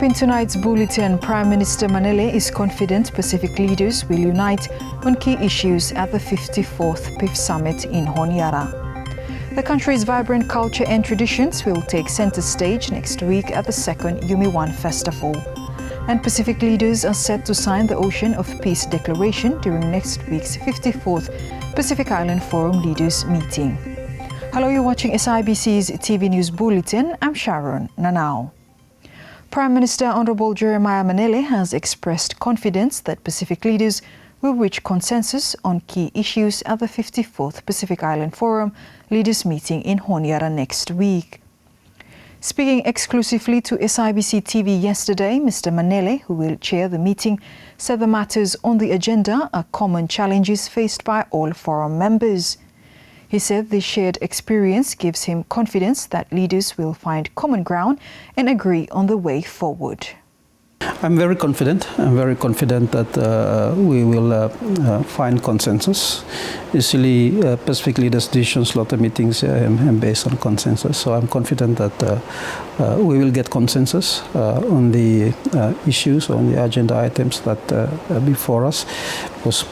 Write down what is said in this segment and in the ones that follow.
up in tonight's bulletin, Prime Minister Manele is confident Pacific leaders will unite on key issues at the 54th PIF Summit in Honiara. The country's vibrant culture and traditions will take center stage next week at the second Yumiwan Festival. And Pacific leaders are set to sign the Ocean of Peace Declaration during next week's 54th Pacific Island Forum Leaders Meeting. Hello, you're watching SIBC's TV News Bulletin. I'm Sharon Nanao. Prime Minister Honorable Jeremiah Manele has expressed confidence that Pacific leaders will reach consensus on key issues at the 54th Pacific Island Forum Leaders Meeting in Honiara next week. Speaking exclusively to SIBC TV yesterday, Mr. Manele, who will chair the meeting, said the matters on the agenda are common challenges faced by all forum members. He said the shared experience gives him confidence that leaders will find common ground and agree on the way forward. I'm very confident. I'm very confident that we will find consensus. Usually, Pacific leaders' decisions, lot of meetings are based on consensus. So I'm confident that we will get consensus on the issues, on the agenda items that are before us. Because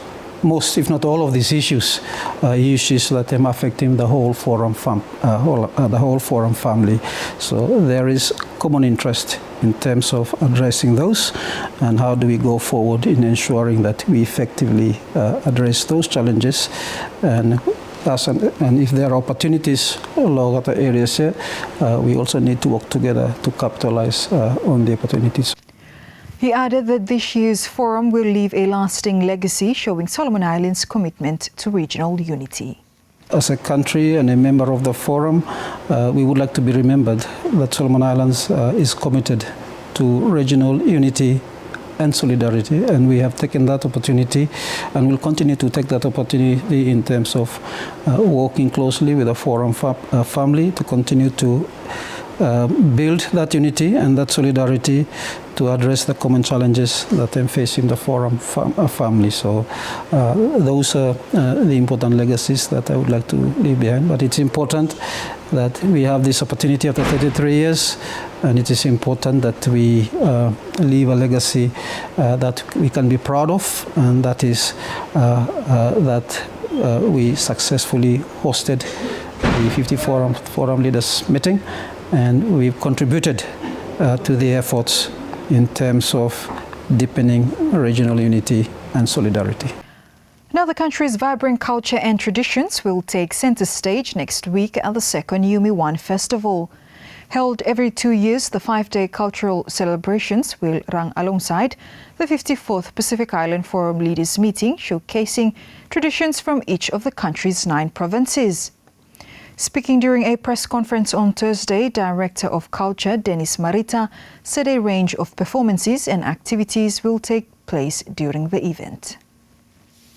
most, if not all, of these issues that are affecting the whole forum, the whole forum family. So there is common interest in terms of addressing those, and how do we go forward in ensuring that we effectively address those challenges, and if there are opportunities along other areas here, we also need to work together to capitalize on the opportunities. He added that this year's forum will leave a lasting legacy showing Solomon Islands' commitment to regional unity. As a country and a member of the forum, we would like to be remembered that Solomon Islands is committed to regional unity and solidarity, and we have taken that opportunity and will continue to take that opportunity in terms of working closely with the forum family to continue to build that unity and that solidarity to address the common challenges that are facing the forum family. So those are the important legacies that I would like to leave behind. But it's important that we have this opportunity after 33 years, and it is important that we leave a legacy that we can be proud of, and that is that we successfully hosted the 54th Forum Leaders Meeting, and we've contributed to the efforts in terms of deepening regional unity and solidarity. Now, the country's vibrant culture and traditions will take center stage next week at the second Yumiwan Festival. Held every 2 years, the 5-day cultural celebrations will run alongside the 54th Pacific Island Forum Leaders Meeting, showcasing traditions from each of the country's 9 provinces. Speaking during a press conference on Thursday, Director of Culture Dennis Marita said a range of performances and activities will take place during the event.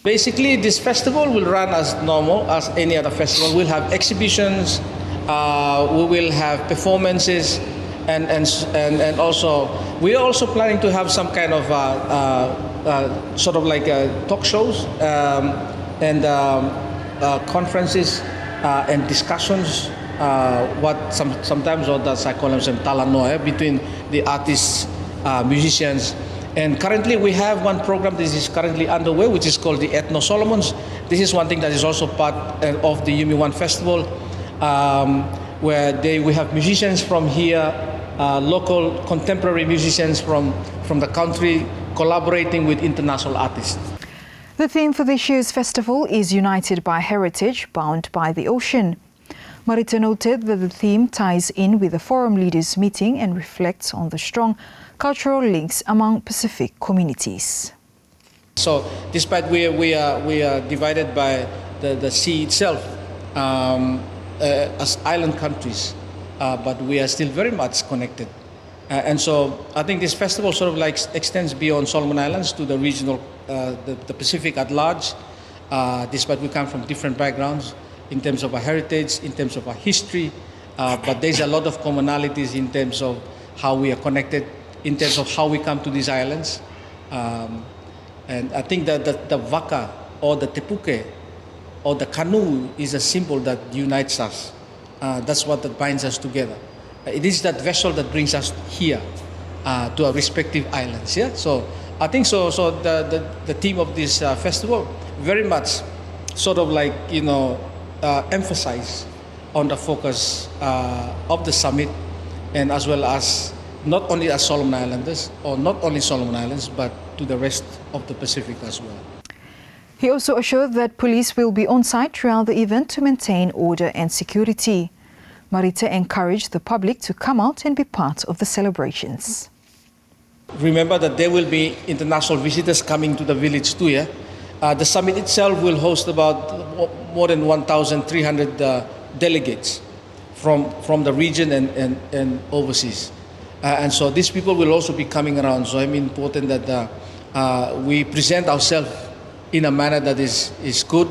Basically, this festival will run as normal as any other festival. We'll have exhibitions, we will have performances, and also we're also planning to have some kind of sort of like talk shows and conferences. And discussions, sometimes what I call them talanoe between the artists, musicians, and currently we have one program that is currently underway, which is called the Ethno Solomons. This is one thing that is also part of the Yumiwan Festival, where we have musicians from here, local contemporary musicians from the country, collaborating with international artists. The theme for this year's festival is United by Heritage, Bound by the Ocean. Marita noted that the theme ties in with the Forum Leaders Meeting and reflects on the strong cultural links among Pacific communities. So, despite we are divided by the sea itself as island countries, but we are still very much connected. And so I think this festival sort of like extends beyond Solomon Islands to the regional, the Pacific at large, despite we come from different backgrounds in terms of our heritage, in terms of our history, but there's a lot of commonalities in terms of how we are connected, in terms of how we come to these islands. And I think that the waka or the tepuke or the canoe is a symbol that unites us. That's what that binds us together. It is that vessel that brings us here. to our respective islands. Yeah, so I think so. So the theme of this festival very much sort of like emphasize on the focus of the summit, and as well as not only as Solomon Islanders, or not only Solomon Islands, but to the rest of the Pacific as well. He also assured that police will be on site throughout the event to maintain order and security. Marita encouraged the public to come out and be part of the celebrations. Remember that there will be international visitors coming to the village too. Yeah? The summit itself will host about more than 1,300 delegates from the region and overseas. And so these people will also be coming around. So I mean, important that we present ourselves in a manner that is good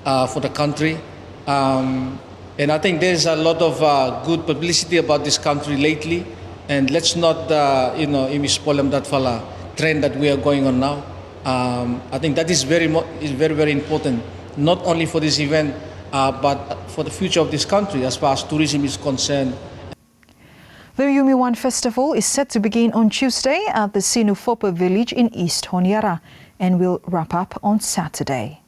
for the country. And I think there's a lot of good publicity about this country lately. And let's not, imispolam that fala trend that we are going on now. I think that is very, very important, not only for this event, but for the future of this country as far as tourism is concerned. The Yumiwan festival is set to begin on Tuesday at the Sinufopa village in East Honiara and will wrap up on Saturday.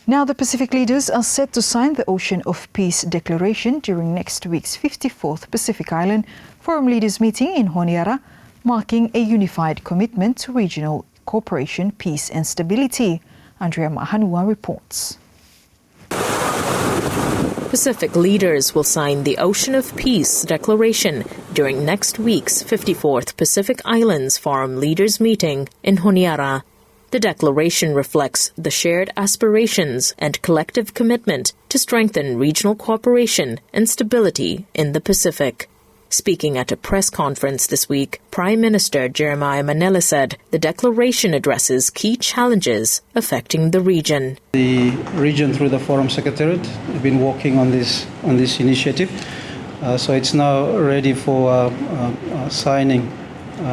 Now the Pacific leaders are set to sign the Ocean of Peace Declaration during next week's 54th Pacific Island Forum Leaders meeting in Honiara, marking a unified commitment to regional cooperation, peace and stability. Andrea Mahanua reports. Pacific leaders will sign the Ocean of Peace Declaration during next week's 54th Pacific Islands Forum Leaders meeting in Honiara. The declaration reflects the shared aspirations and collective commitment to strengthen regional cooperation and stability in the Pacific. Speaking at a press conference this week, Prime Minister Jeremiah Manila said the declaration addresses key challenges affecting the region. The region, through the Forum Secretariat, have been working on this initiative. So it's now ready for signing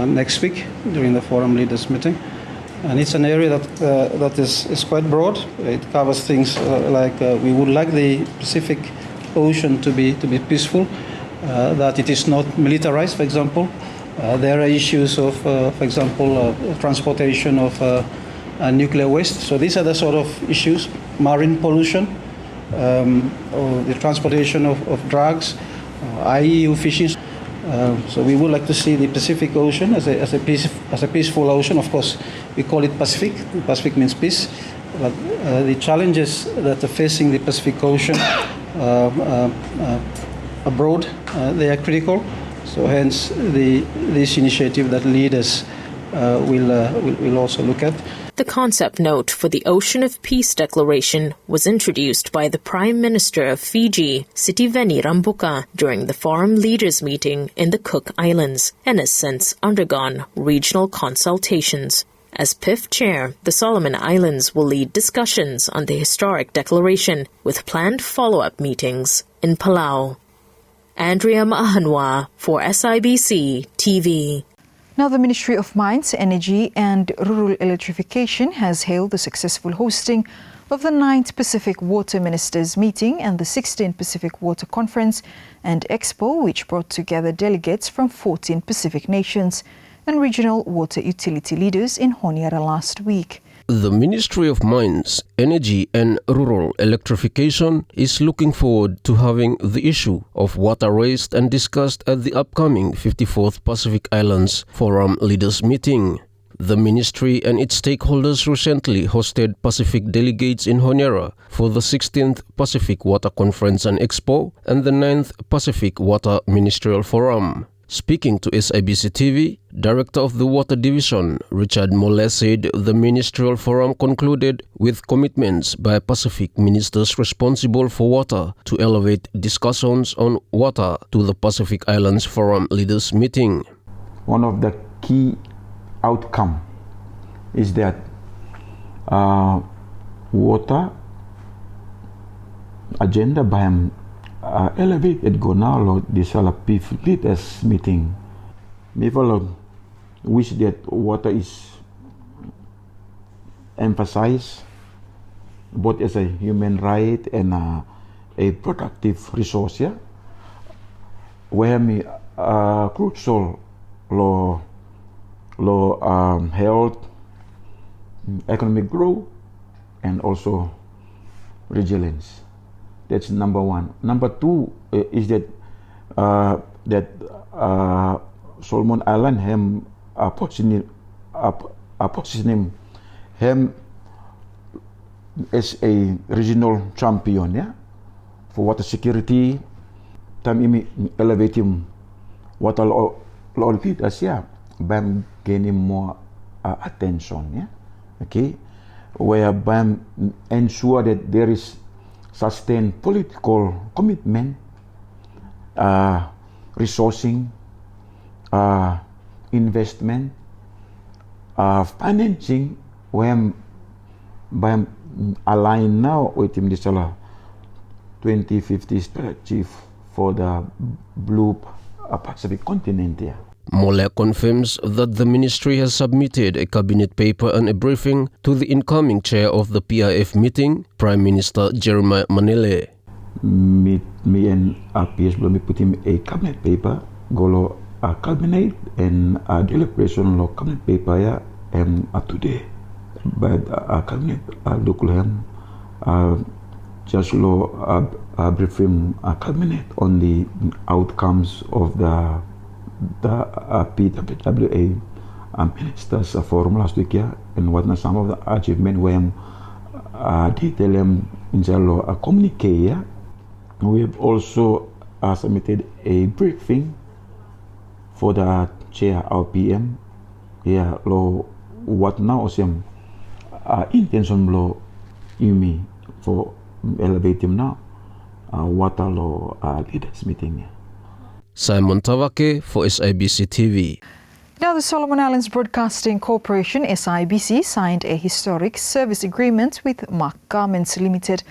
next week during the Forum Leaders meeting. And it's an area that is quite broad. It covers things like we would like the Pacific Ocean to be peaceful, that it is not militarized, for example. There are issues of, for example, transportation of nuclear waste. So these are the sort of issues. Marine pollution, or the transportation of drugs, IEU fishing. So we would like to see the Pacific Ocean as a peaceful ocean. Of course, we call it Pacific. Pacific means peace. But the challenges that are facing the Pacific Ocean abroad, they are critical. So hence this initiative that leaders will also look at. The concept note for the Ocean of Peace Declaration was introduced by the Prime Minister of Fiji, Sitiveni Rabuka, during the Forum Leaders meeting in the Cook Islands and has since undergone regional consultations. As PIF chair, the Solomon Islands will lead discussions on the historic declaration with planned follow-up meetings in Palau. Andrea Mahanwa for SIBC TV. Now the Ministry of Mines, Energy and Rural Electrification has hailed the successful hosting of the 9th Pacific Water Ministers meeting and the 16th Pacific Water Conference and Expo, which brought together delegates from 14 Pacific nations and regional water utility leaders in Honiara last week. The Ministry of Mines, Energy and Rural Electrification is looking forward to having the issue of water raised and discussed at the upcoming 54th Pacific Islands Forum Leaders meeting. The ministry and its stakeholders recently hosted Pacific delegates in Honiara for the 16th Pacific Water Conference and Expo and the 9th Pacific Water Ministerial Forum. Speaking to SIBC TV, Director of the Water Division, Richard Molle, said the Ministerial Forum concluded with commitments by Pacific ministers responsible for water to elevate discussions on water to the Pacific Islands Forum Leaders meeting. One of the key outcomes is that water agenda by elevated go now the PIF leaders meeting. Me follow wish that water is emphasized both as a human right and a productive resource, yeah? Where me crucial low health, economic growth, and also resilience. That's number one. Number two is that Solomon Island him positioning him as a regional champion, yeah, for water security. Time ini elevate him water law leaders, yeah, by gaining more attention, yeah, okay, whereby ensure that there is sustained political commitment, resourcing, investment, financing, when by align now with him this 2050 strategy for the Blue Pacific continent here. Mole confirms that the ministry has submitted a cabinet paper and a briefing to the incoming chair of the PIF meeting, Prime Minister Jeremiah Manele. Me and PS belum put him a cabinet paper, golo a cabinet and a deliberation lo cabinet paper ya today. But a cabinet local him just lo briefing a cabinet on the outcomes of the PWA ministers forum last week, yeah, and what are some of the achievements when detail them in a communique, yeah. We have also submitted a briefing for the chair of PM, yeah, lo what now some intention lo Yumi for elevate him now what are lo leaders meeting, yeah. Simon Tavake for SIBC TV. Now, the Solomon Islands Broadcasting Corporation, SIBC, signed a historic service agreement with Mark Garments Limited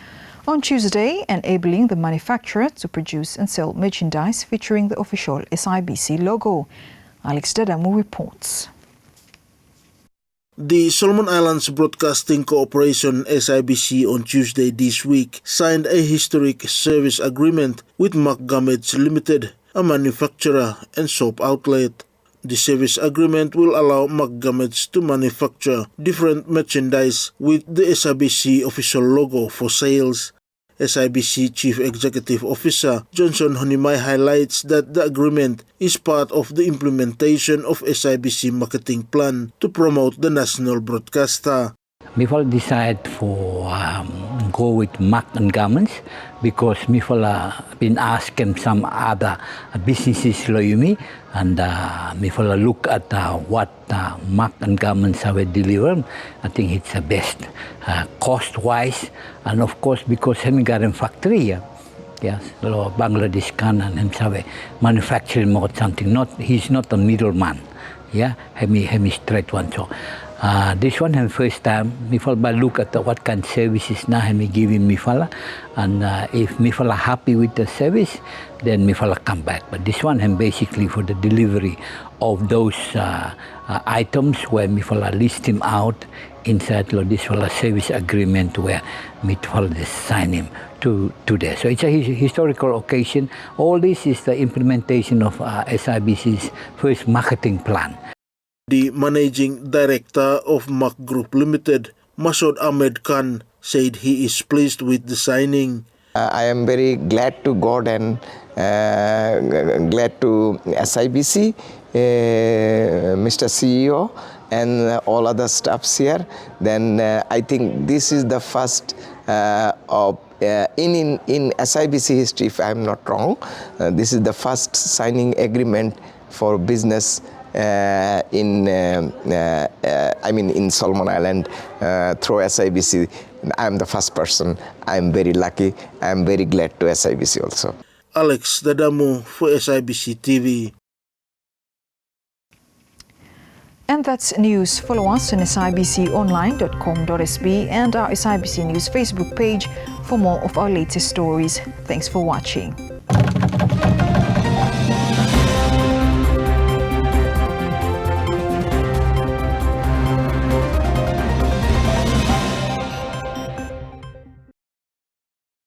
on Tuesday, enabling the manufacturer to produce and sell merchandise featuring the official SIBC logo. Alex Dadamu reports. The Solomon Islands Broadcasting Corporation, SIBC, on Tuesday this week signed a historic service agreement with Mark Garments Limited, a manufacturer and soap outlet. The service agreement will allow Mark Garments to manufacture different merchandise with the SIBC official logo for sales. SIBC Chief Executive Officer Johnson Honiara highlights that the agreement is part of the implementation of SIBC marketing plan to promote the national broadcaster. Mifal decide for go with Mark and Garments because Mifal been asking some other businesses Loyumi and Mifal look at what Mark and Garments have delivered. I think it's the best cost wise, and of course because hemi garden factory, yes, lo Bangladesh kan and him sabe manufacturing more something. He's not a middleman, yeah, hemi straight one. So this one and first time Mifal by look at what kind of services now hemi giving Mifala, and if Mifala happy with the service, then Mifala come back. But this one and basically for the delivery of those items where Mifala list him out inside this service agreement where Mifala sign him to today. So it's a historical occasion. All this is the implementation of SIBC's first marketing plan. The managing director of Mark Group Limited, Masood Ahmed Khan, said he is pleased with the signing. I am very glad to God and glad to SIBC, Mr. CEO, and all other staffs here. Then I think this is the first of in SIBC history, if I am not wrong, this is the first signing agreement for business in Solomon Island through SIBC. I am the first person. I am very lucky. I am very glad to SIBC also. Alex Dadamu for SIBC TV. And that's news. Follow us on sibconline.com.sb and our SIBC News Facebook page for more of our latest stories. Thanks for watching.